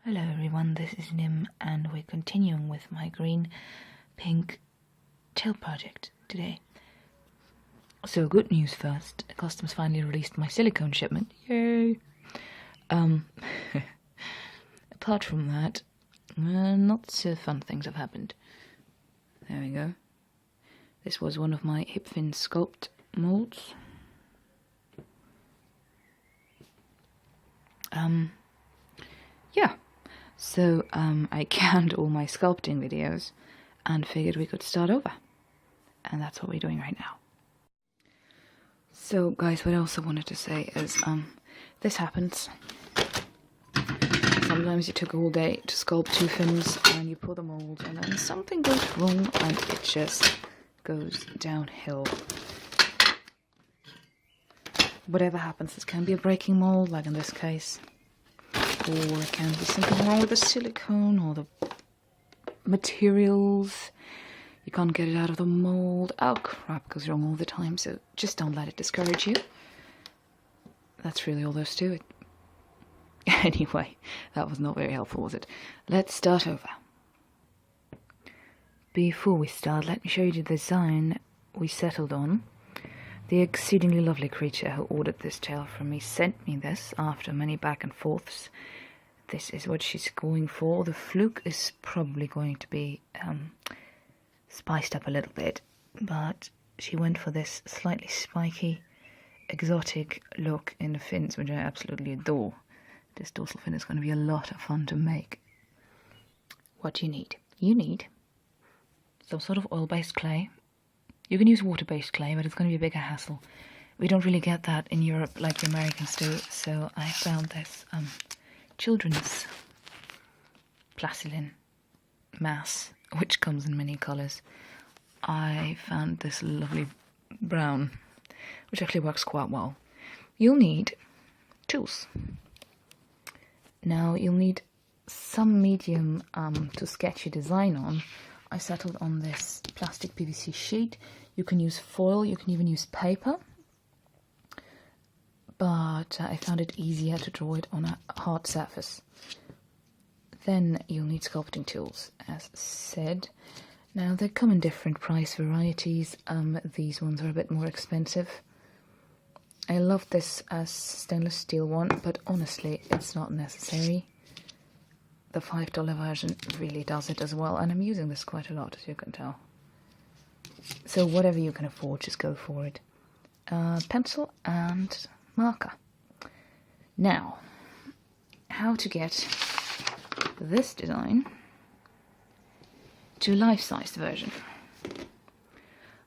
Hello everyone, this is Nim and we're continuing with my green-pink tail project today. So good news first, customs finally released my silicone shipment, yay! Apart from that, not so fun things have happened. There we go. This was one of my hipfins sculpt molds. Yeah. So I canned all my sculpting videos and figured we could start over. And that's what we're doing right now. So guys, what I also wanted to say is this happens. Sometimes you took a whole day to sculpt two fins and you pull the mold and then something goes wrong and it just goes downhill. Whatever happens, this can be a breaking mold, like in this case. Or it can be something wrong with the silicone or the materials. You can't get it out of the mold. Oh crap, goes wrong all the time, so just don't let it discourage you. That's really all there is to it. Anyway, that was not very helpful, was it? Let's start over. Before we start, let me show you the design we settled on. The exceedingly lovely creature who ordered this tail from me sent me this after many back and forths. This is what she's going for. The fluke is probably going to be spiced up a little bit, but she went for this slightly spiky, exotic look in the fins, which I absolutely adore. This dorsal fin is going to be a lot of fun to make. What do you need? You need some sort of oil-based clay. You can use water-based clay, but it's going to be a bigger hassle. We don't really get that in Europe like the Americans do, so I found this children's plastilin mass, which comes in many colours. I found this lovely brown, which actually works quite well. You'll need tools. Now, you'll need some medium to sketch your design on. I settled on this plastic PVC sheet. You can use foil, you can even use paper, but I found it easier to draw it on a hard surface. Then you'll need sculpting tools, as said. Now they come in different price varieties. These ones are a bit more expensive. I love this stainless steel one, but honestly it's not necessary. The $5 version really does it as well, and I'm using this quite a lot, as you can tell. So whatever you can afford, just go for it. Pencil and marker. Now, how to get this design to a life-sized version.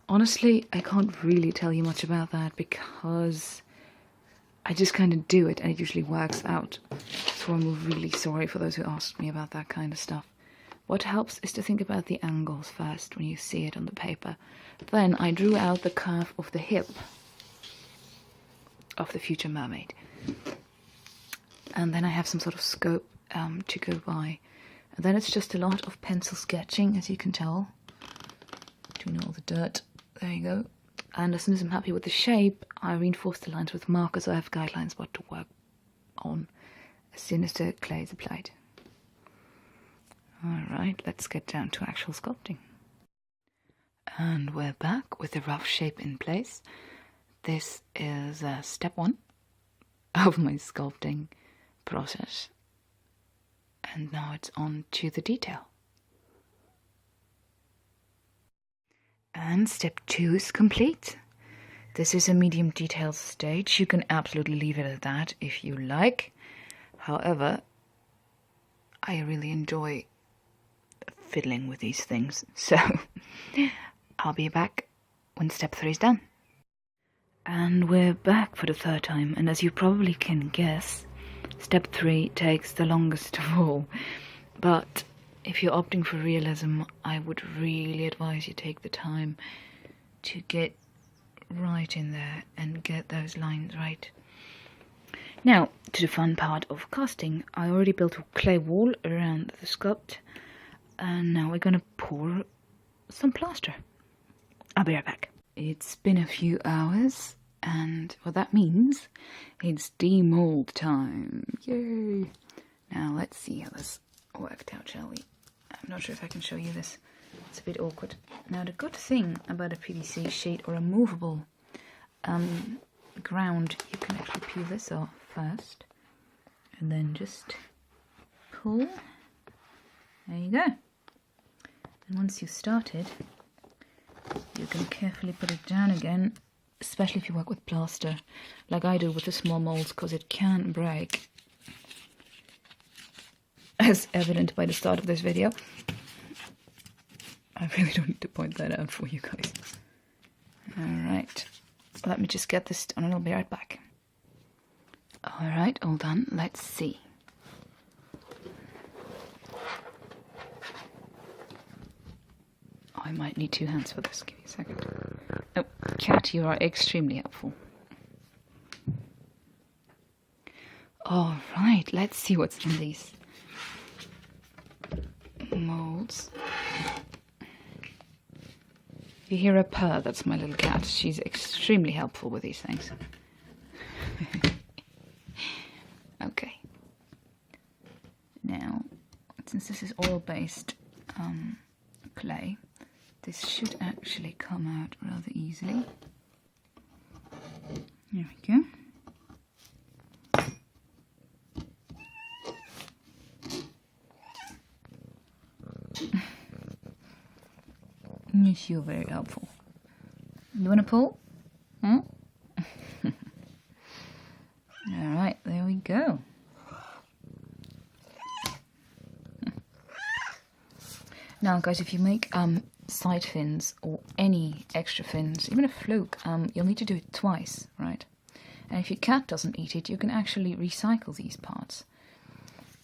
Honestly, I can't really tell you much about that because I just kind of do it and it usually works out. So I'm really sorry for those who asked me about that kind of stuff. What helps is to think about the angles first when you see it on the paper. Then I drew out the curve of the hip of the future mermaid. And then I have some sort of scope to go by. And then it's just a lot of pencil sketching, as you can tell. Doing all the dirt. There you go. And as soon as I'm happy with the shape, I reinforce the lines with markers so I have guidelines what to work on as soon as the clay is applied. Alright, let's get down to actual sculpting. And we're back with the rough shape in place. This is step 1 of my sculpting process. And now it's on to the detail. And step 2 is complete. This is a medium detail stage. You can absolutely leave it at that if you like. However, I really enjoy fiddling with these things. So I'll be back when step 3 is done. And we're back for the third time. And as you probably can guess, step 3 takes the longest of all. But if you're opting for realism, I would really advise you take the time to get right in there and get those lines right. Now, to the fun part of casting. I already built a clay wall around the sculpt, and now we're going to pour some plaster. I'll be right back. It's been a few hours, and what that means, it's demold time. Yay! Now let's see how this worked out, shall we? I'm not sure if I can show you this. It's a bit awkward. Now the good thing about a PVC sheet or a movable ground, you can actually peel this off first and then just pull. There you go. And once you've started, you can carefully put it down again, especially if you work with plaster, like I do with the small molds, because it can break, as evident by the start of this video. I really don't need to point that out for you guys. Alright, let me just get this done and I'll be right back. Alright, all done. Let's see. I might need 2 hands for this. Give me a second. Oh, Cat, you are extremely helpful. Alright, let's see what's in these molds. If you hear a purr, that's my little cat. She's extremely helpful with these things. Okay. Now, since this is oil-based clay, this should actually come out rather easily. There we go. Yes, you're very helpful. You want to pull? Hmm? Alright, there we go. Now guys, if you make side fins or any extra fins, even a fluke, you'll need to do it twice, right? And if your cat doesn't eat it, you can actually recycle these parts.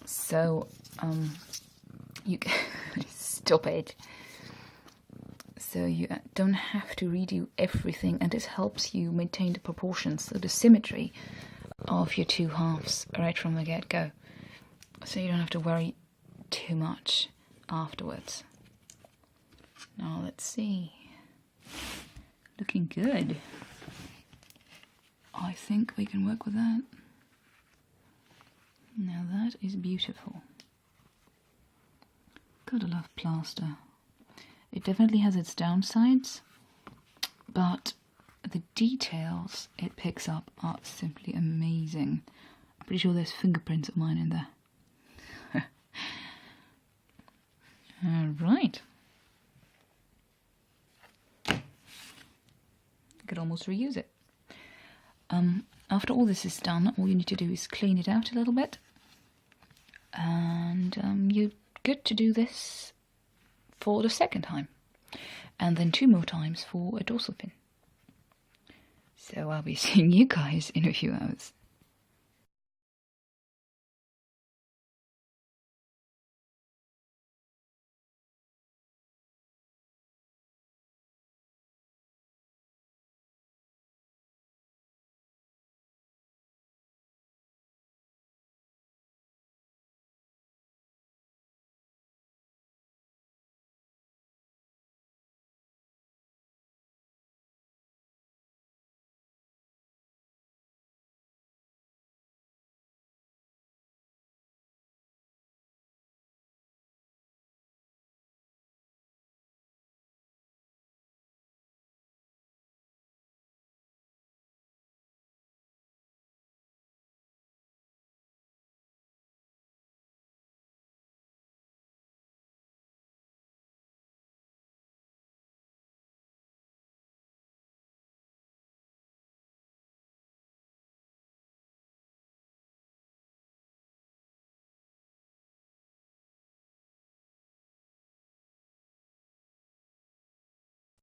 So, you can stop it. So you don't have to redo everything, and this helps you maintain the proportions, so the symmetry of your 2 halves right from the get-go. So you don't have to worry too much afterwards. Now let's see. Looking good. I think we can work with that. Now that is beautiful. Gotta love plaster. It definitely has its downsides, but the details it picks up are simply amazing. I'm pretty sure there's fingerprints of mine in there. Alright. You could almost reuse it. After all this is done, all you need to do is clean it out a little bit. And you're good to do this for the second time, and then 2 more times for a dorsal fin. So I'll be seeing you guys in a few hours.